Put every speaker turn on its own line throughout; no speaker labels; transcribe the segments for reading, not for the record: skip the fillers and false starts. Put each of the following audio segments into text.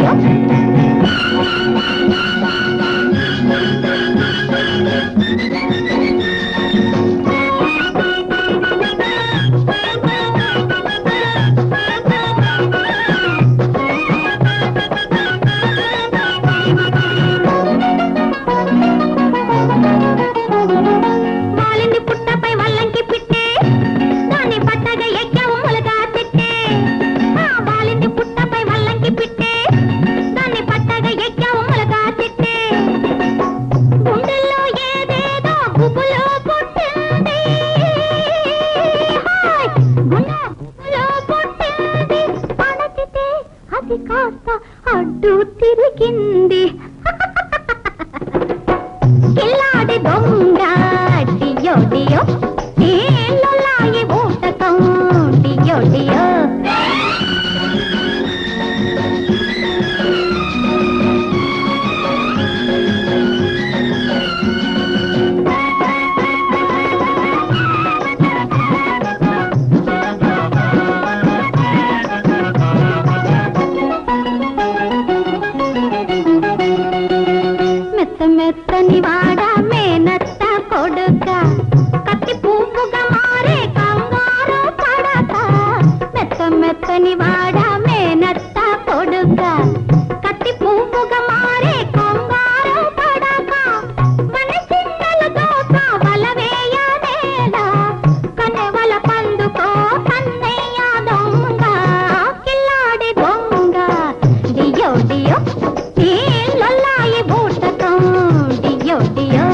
డియో అడ్డు తిరిగింది కిల్లాడి దొంగ డియో డియో నీళ్ళలాయి ఊటకం డియో డియో మెత్తని వాడ మేనత్త కొడుక కత్తి పువ్వుగా మారే కంగారు పడక మెత్తని వాడ మేనత్త కొడుక కత్తి పువ్వుగా మారే కంగారు పడక మన చింతల దోస వలవేయనేలా కనెవల పండుకో కన్నయ్య దొంగ కిల్లాడి దొంగ డియో డియో నీళ్ళలాయి బూటకం డియో డియో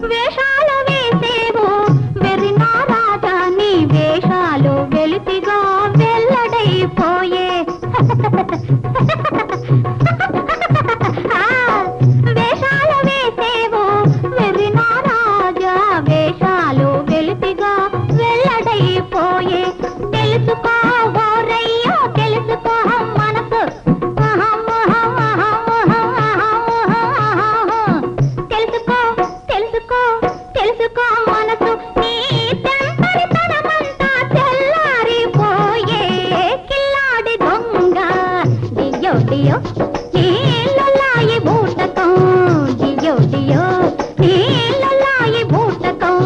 వేషాలు వేసేవు వెర్రినా రాజా నీ వేషాలు వెలితిగా వెల్లడైపోయే వేషాలు వేసేవు వెర్రినా రాజా వేషాలు వెలితిగా వెల్లడైపోయే తెలుసుకో ఓరయ్యో తెలుసుకో మనసు తెలుసుకో తెలుసుకో తెలుసుకో మనసు నీ తెంపరితనమంతా తెల్లారిపోయే కిల్లాడి దొంగ డియో డియో నీళ్ళలాయి బూటకం డియో డియో నీళ్ళలాయి బూటకం